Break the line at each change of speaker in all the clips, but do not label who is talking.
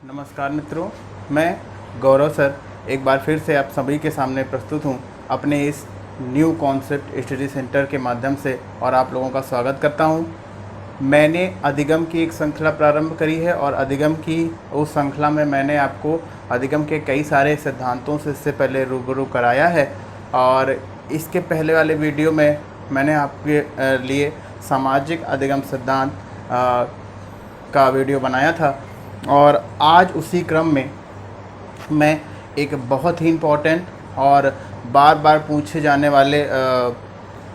नमस्कार मित्रों, मैं गौरव सर एक बार फिर से आप सभी के सामने प्रस्तुत हूँ अपने इस न्यू कॉन्सेप्ट स्टडी सेंटर के माध्यम से और आप लोगों का स्वागत करता हूँ। मैंने अधिगम की एक श्रृंखला प्रारंभ करी है और अधिगम की उस श्रृंखला में मैंने आपको अधिगम के कई सारे सिद्धांतों से इससे पहले रूबरू कराया है और इसके पहले वाले वीडियो में मैंने आपके लिए सामाजिक अधिगम सिद्धांत का वीडियो बनाया था और आज उसी क्रम में मैं एक बहुत ही इम्पोर्टेंट और बार बार पूछे जाने वाले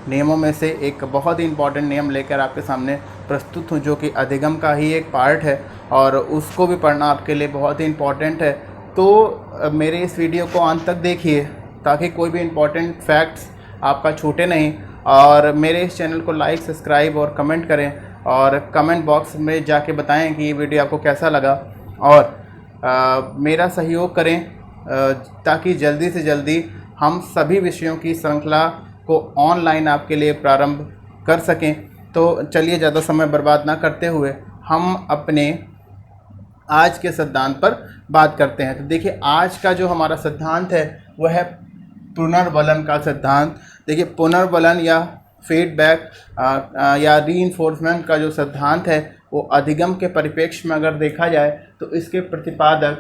नियमों में से एक बहुत ही इम्पोर्टेंट नियम लेकर आपके सामने प्रस्तुत हूँ, जो कि अधिगम का ही एक पार्ट है और उसको भी पढ़ना आपके लिए बहुत ही इम्पोर्टेंट है। तो मेरे इस वीडियो को अंत तक देखिए ताकि कोई भी इम्पोर्टेंट फैक्ट्स आपका छूटे नहीं, और मेरे इस चैनल को लाइक, सब्सक्राइब और कमेंट करें और कमेंट बॉक्स में जाके बताएं कि ये वीडियो आपको कैसा लगा और मेरा सहयोग करें ताकि जल्दी से जल्दी हम सभी विषयों की श्रृंखला को ऑनलाइन आपके लिए प्रारंभ कर सकें। तो चलिए ज़्यादा समय बर्बाद ना करते हुए हम अपने आज के सिद्धांत पर बात करते हैं। तो देखिए, आज का जो हमारा सिद्धांत है वह है पुनर्बलन का सिद्धांत। देखिए, पुनर्बलन या फीडबैक या रीइंफोर्समेंट का जो सिद्धांत है वो अधिगम के परिप्रेक्ष्य में अगर देखा जाए तो इसके प्रतिपादक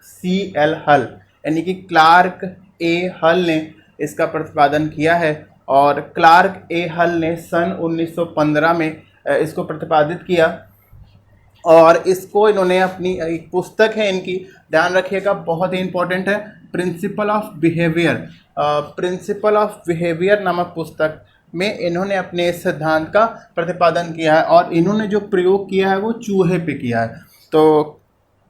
C.L. हल यानी कि क्लार्क ए हल ने इसका प्रतिपादन किया है और क्लार्क ए हल ने सन 1915 में इसको प्रतिपादित किया और इसको इन्होंने अपनी एक पुस्तक है इनकी, ध्यान रखिएगा, बहुत ही इम्पोर्टेंट है, principle of behaviour. Principle of behaviour नामक पुस्तक में इन्होंने अपने इस सिद्धांत का प्रतिपादन किया है और इन्होंने जो प्रयोग किया है वो चूहे पे किया है। तो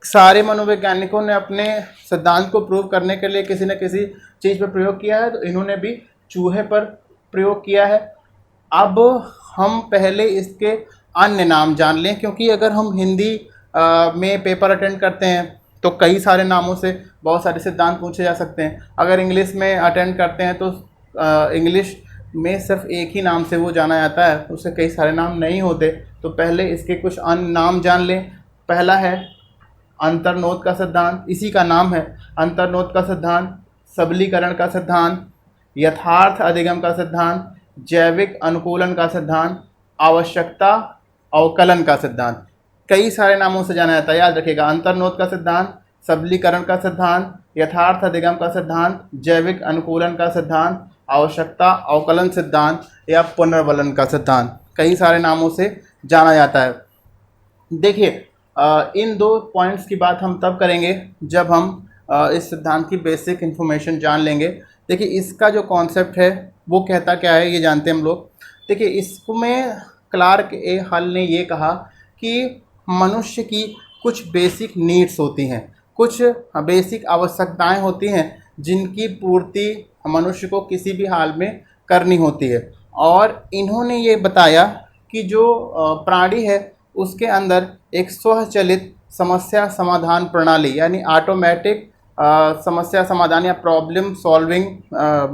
सारे मनोवैज्ञानिकों ने अपने सिद्धांत को प्रूव करने के लिए किसी न किसी चीज़ पर प्रयोग किया है, तो इन्होंने भी चूहे पर प्रयोग किया है। अब हम पहले इसके अन्य नाम जान लें, क्योंकि अगर हम हिंदी में पेपर अटेंड करते हैं तो कई सारे नामों से बहुत सारे सिद्धांत पूछे जा सकते हैं। अगर इंग्लिश में अटेंड करते हैं तो इंग्लिश में सिर्फ एक ही नाम से वो जाना जाता है, उससे कई सारे नाम नहीं होते। तो पहले इसके कुछ अन्य नाम जान लें। पहला है अंतर्नोद का सिद्धांत, इसी का नाम है अंतर्नोद का सिद्धांत, सबलीकरण का सिद्धांत, यथार्थ अधिगम का सिद्धांत, जैविक अनुकूलन का सिद्धांत, आवश्यकता अवकलन का सिद्धांत। कई सारे नामों से जाना जाता है, याद रखिएगा, अंतर्नोद का सिद्धांत, सबलीकरण का सिद्धांत, यथार्थ अधिगम का सिद्धांत, जैविक अनुकूलन का सिद्धांत, आवश्यकता अवकलन सिद्धांत या पुनर्बलन का सिद्धांत। कई सारे नामों से जाना जाता है। देखिए, इन दो पॉइंट्स की बात हम तब करेंगे जब हम इस सिद्धांत की बेसिक इन्फॉर्मेशन जान लेंगे। देखिए, इसका जो कॉन्सेप्ट है वो कहता क्या है ये जानते हैं हम लोग। देखिए, इसमें क्लार्क ए हल ने ये कहा कि मनुष्य की कुछ बेसिक नीड्स होती हैं, कुछ बेसिक आवश्यकताएं होती हैं जिनकी पूर्ति मनुष्य को किसी भी हाल में करनी होती है। और इन्होंने ये बताया कि जो प्राणी है उसके अंदर एक स्वचालित समस्या समाधान प्रणाली यानी ऑटोमेटिक समस्या समाधान या प्रॉब्लम सॉल्विंग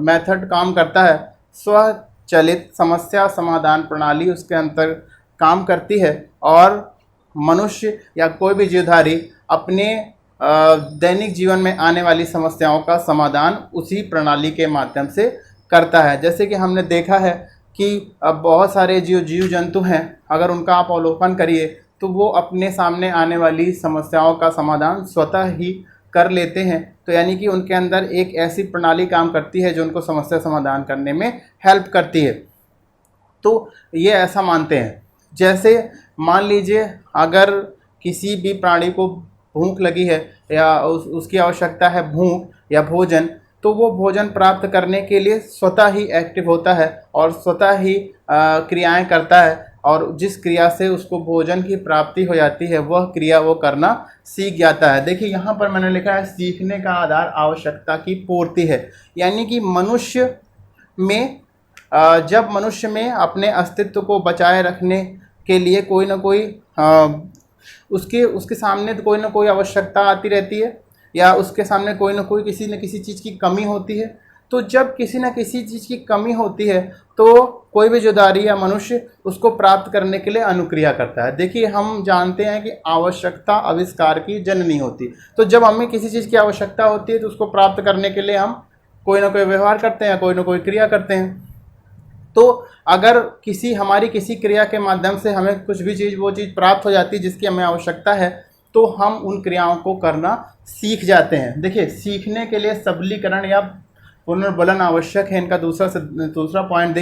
मेथड काम करता है। स्वचालित समस्या समाधान प्रणाली उसके अंदर काम करती है और मनुष्य या कोई भी जीवधारी अपने दैनिक जीवन में आने वाली समस्याओं का समाधान उसी प्रणाली के माध्यम से करता है। जैसे कि हमने देखा है कि अब बहुत सारे जीव जंतु हैं, अगर उनका आप अवलोकन करिए तो वो अपने सामने आने वाली समस्याओं का समाधान स्वतः ही कर लेते हैं। तो यानी कि उनके अंदर एक ऐसी प्रणाली काम करती है जो उनको समस्या समाधान करने में हेल्प करती है। तो ये ऐसा मानते हैं। जैसे मान लीजिए, अगर किसी भी प्राणी को भूख लगी है या उसकी आवश्यकता है भूख या भोजन, तो वो भोजन प्राप्त करने के लिए स्वतः ही एक्टिव होता है और स्वतः ही क्रियाएं करता है, और जिस क्रिया से उसको भोजन की प्राप्ति हो जाती है वह क्रिया वो करना सीख जाता है। देखिए, यहाँ पर मैंने लिखा है सीखने का आधार आवश्यकता की पूर्ति है। यानी कि मनुष्य में जब मनुष्य में अपने अस्तित्व को बचाए रखने के लिए कोई ना कोई उसके सामने कोई ना कोई आवश्यकता आती रहती है या उसके सामने कोई ना कोई किसी न किसी चीज़ की कमी होती है। तो जब किसी न किसी चीज़ की कमी होती है तो कोई भी जुदारी या मनुष्य उसको प्राप्त करने के लिए अनुक्रिया करता है। देखिए, हम जानते हैं कि आवश्यकता आविष्कार की जननी होती। तो जब हमें किसी चीज़ की आवश्यकता होती है तो उसको प्राप्त करने के लिए हम कोई ना कोई व्यवहार करते हैं, कोई ना कोई क्रिया करते हैं। तो अगर हमारी किसी क्रिया के माध्यम से हमें कुछ भी चीज़, वो चीज़ प्राप्त हो जाती है जिसकी हमें आवश्यकता है, तो हम उन क्रियाओं को करना सीख जाते हैं। देखिए, सीखने के लिए सबलीकरण या पुनर्बलन आवश्यक है। इनका दूसरा पॉइंट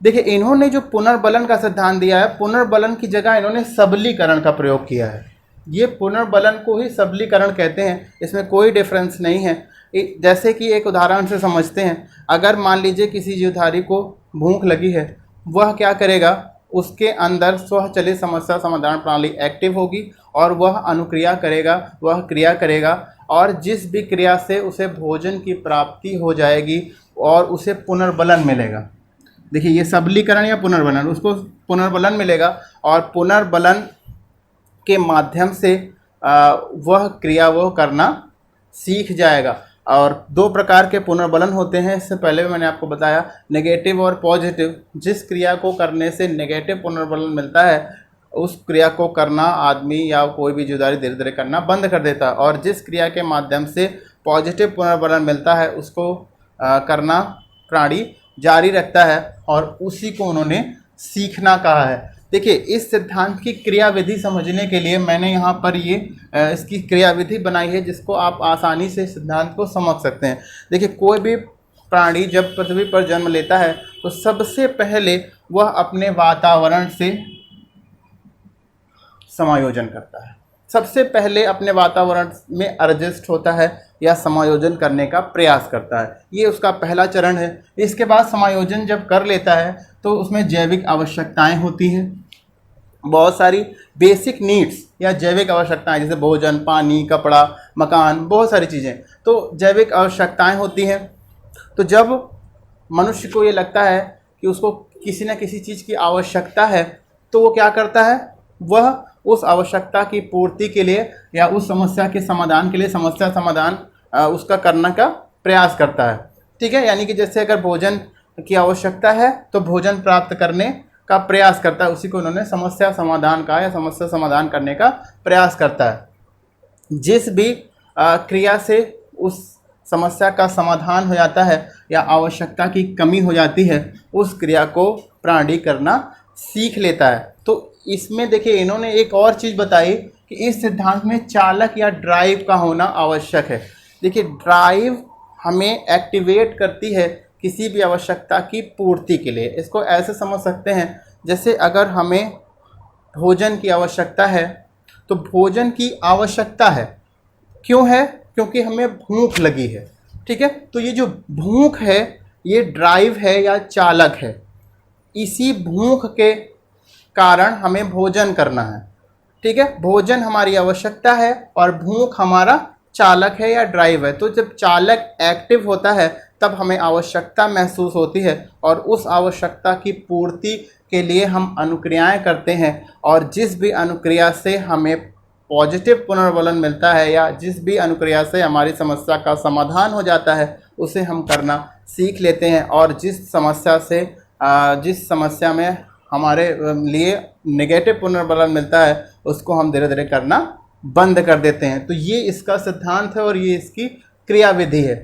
देखिए, इन्होंने जो पुनर्बलन का सिद्धांत दिया है, पुनर्बलन की जगह इन्होंने सबलीकरण का प्रयोग किया है। ये पुनर्बलन को ही सबलीकरण कहते हैं, इसमें कोई डिफरेंस नहीं है। जैसे कि एक उदाहरण से समझते हैं, अगर मान लीजिए किसी जीवधारी को भूख लगी है, वह क्या करेगा, उसके अंदर स्वचालित समस्या समाधान प्रणाली एक्टिव होगी और वह अनुक्रिया करेगा, वह क्रिया करेगा, और जिस भी क्रिया से उसे भोजन की प्राप्ति हो जाएगी और उसे पुनर्बलन मिलेगा। देखिए, ये सबलीकरण या पुनर्बलन, उसको पुनर्बलन मिलेगा और पुनर्बलन के माध्यम से वह क्रिया वो करना सीख जाएगा। और दो प्रकार के पुनर्बलन होते हैं, इससे पहले भी मैंने आपको बताया, नेगेटिव और पॉजिटिव। जिस क्रिया को करने से नेगेटिव पुनर्बलन मिलता है, उस क्रिया को करना आदमी या कोई भी जुदारी धीरे धीरे करना बंद कर देता है, और जिस क्रिया के माध्यम से पॉजिटिव पुनर्बलन मिलता है उसको करना प्राणी जारी रखता है, और उसी को उन्होंने सीखना कहा है। देखिए, इस सिद्धांत की क्रियाविधि समझने के लिए मैंने यहाँ पर इसकी क्रियाविधि बनाई है, जिसको आप आसानी से सिद्धांत को समझ सकते हैं। देखिए, कोई भी प्राणी जब पृथ्वी पर जन्म लेता है तो सबसे पहले वह अपने वातावरण से समायोजन करता है। सबसे पहले अपने वातावरण में एडजस्ट होता है या समायोजन करने का प्रयास करता है, ये उसका पहला चरण है। इसके बाद समायोजन जब कर लेता है तो उसमें जैविक आवश्यकताएं होती हैं, बहुत सारी बेसिक नीड्स या जैविक आवश्यकताएं, जैसे भोजन, पानी, कपड़ा, मकान, बहुत सारी चीज़ें, तो जैविक आवश्यकताएं होती हैं। तो जब मनुष्य को ये लगता है कि उसको किसी न किसी चीज़ की आवश्यकता है, तो वो क्या करता है, वह उस आवश्यकता की पूर्ति के लिए या उस समस्या के समाधान के लिए समस्या समाधान उसका करने का प्रयास करता है। ठीक है, यानी कि जैसे अगर भोजन की आवश्यकता है तो भोजन प्राप्त करने का प्रयास करता है, उसी को उन्होंने समस्या समाधान कहा, या समस्या समाधान करने का प्रयास करता है। जिस भी क्रिया से उस समस्या का समाधान हो जाता है या आवश्यकता की कमी हो जाती है, उस क्रिया को प्राणी करना सीख लेता है। तो इसमें देखिए, इन्होंने एक और चीज़ बताई कि इस सिद्धांत में चालक या ड्राइव का होना आवश्यक है। देखिए, ड्राइव हमें एक्टिवेट करती है किसी भी आवश्यकता की पूर्ति के लिए। इसको ऐसे समझ सकते हैं, जैसे अगर हमें भोजन की आवश्यकता है तो भोजन की आवश्यकता है, क्यों है, क्योंकि हमें भूख लगी है। ठीक है, तो ये जो भूख है ये ड्राइव है या चालक है। इसी भूख के कारण हमें भोजन करना है। ठीक है, भोजन हमारी आवश्यकता है और भूख हमारा चालक है या ड्राइव है। तो जब चालक एक्टिव होता है तब हमें आवश्यकता महसूस होती है, और उस आवश्यकता की पूर्ति के लिए हम अनुक्रियाएं करते हैं, और जिस भी अनुक्रिया से हमें पॉजिटिव पुनर्बलन मिलता है या जिस भी अनुक्रिया से हमारी समस्या का समाधान हो जाता है, उसे हम करना सीख लेते हैं, और जिस समस्या में हमारे लिए नेगेटिव पुनर्बलन मिलता है उसको हम धीरे धीरे करना बंद कर देते हैं। तो ये इसका सिद्धांत है और ये इसकी क्रियाविधि है।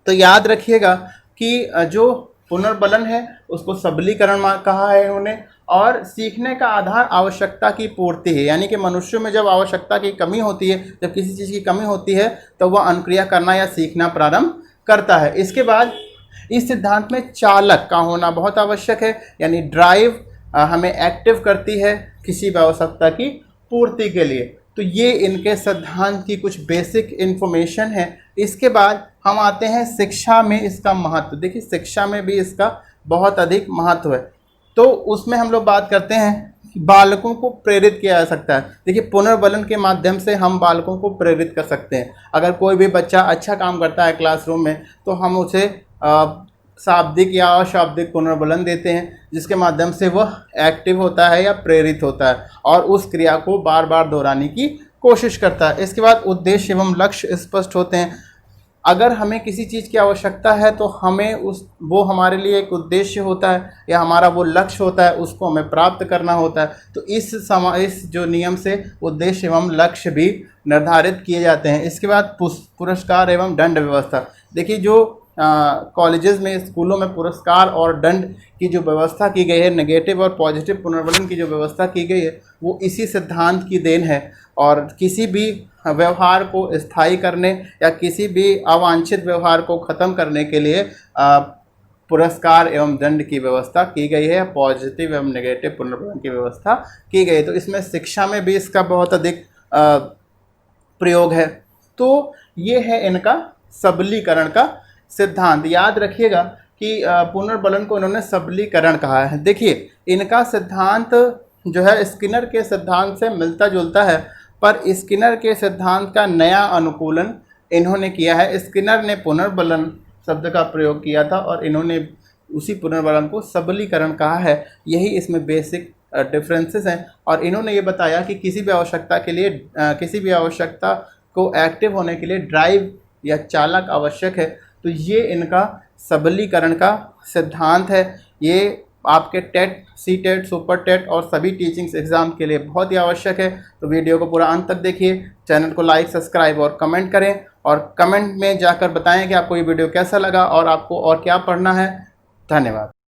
तो याद रखिएगा कि जो पुनर्बलन है उसको सबलीकरण कहा है इन्होंने, और सीखने का आधार आवश्यकता की पूर्ति है। यानी कि मनुष्य में जब आवश्यकता की कमी होती है, जब किसी चीज़ की कमी होती है, तो वह अनुक्रिया करना या सीखना प्रारंभ करता है। इसके बाद इस सिद्धांत में चालक का होना बहुत आवश्यक है, यानी ड्राइव हमें एक्टिव करती है किसी भी आवश्यकता की पूर्ति के लिए। तो ये इनके सिद्धांत की कुछ बेसिक इन्फॉर्मेशन है। इसके बाद हम आते हैं शिक्षा में इसका महत्व। देखिए, शिक्षा में भी इसका बहुत अधिक महत्व है। तो उसमें हम लोग बात करते हैं कि बालकों को प्रेरित किया जा सकता है। देखिए, पुनर्बलन के माध्यम से हम बालकों को प्रेरित कर सकते हैं। अगर कोई भी बच्चा अच्छा काम करता है क्लासरूम में, तो हम उसे शाब्दिक या अशाब्दिक पुनर्बलन देते हैं, जिसके माध्यम से वह एक्टिव होता है या प्रेरित होता है और उस क्रिया को बार बार दोहराने की कोशिश करता है। इसके बाद उद्देश्य एवं लक्ष्य स्पष्ट होते हैं। अगर हमें किसी चीज़ की आवश्यकता है तो हमें वो हमारे लिए एक उद्देश्य होता है या हमारा वो लक्ष्य होता है, उसको हमें प्राप्त करना होता है। तो इस जो नियम से उद्देश्य एवं लक्ष्य भी निर्धारित किए जाते हैं। इसके बाद पुरस्कार एवं दंड व्यवस्था। देखिए, जो कॉलेजेस में, स्कूलों में पुरस्कार और दंड की जो व्यवस्था की गई है, नेगेटिव और पॉजिटिव पुनर्वलन की जो व्यवस्था की गई है, वो इसी सिद्धांत की देन है। और किसी भी व्यवहार को स्थायी करने या किसी भी अवांछित व्यवहार को ख़त्म करने के लिए पुरस्कार एवं दंड की व्यवस्था की गई है, पॉजिटिव एवं नेगेटिव पुनर्वलन की व्यवस्था की गई है। तो इसमें शिक्षा में भी इसका बहुत अधिक प्रयोग है। तो ये है इनका सबलीकरण का सिद्धांत। याद रखिएगा कि पुनर्बलन को इन्होंने सबलीकरण कहा है। देखिए, इनका सिद्धांत जो है स्किनर के सिद्धांत से मिलता जुलता है, पर स्किनर के सिद्धांत का नया अनुकूलन इन्होंने किया है। स्किनर ने पुनर्बलन शब्द का प्रयोग किया था और इन्होंने उसी पुनर्बलन को सबलीकरण कहा है। यही इसमें बेसिक डिफरेंसेस हैं। और इन्होंने ये बताया कि किसी भी आवश्यकता के लिए, किसी भी आवश्यकता को एक्टिव होने के लिए ड्राइव या चालक आवश्यक है। तो ये इनका सबलीकरण का सिद्धांत है। ये आपके TET, C TET, super TET और सभी टीचिंग्स एग्ज़ाम के लिए बहुत ही आवश्यक है। तो वीडियो को पूरा अंत तक देखिए, चैनल को लाइक, सब्सक्राइब और कमेंट करें, और कमेंट में जाकर बताएं कि आपको ये वीडियो कैसा लगा और आपको और क्या पढ़ना है। धन्यवाद।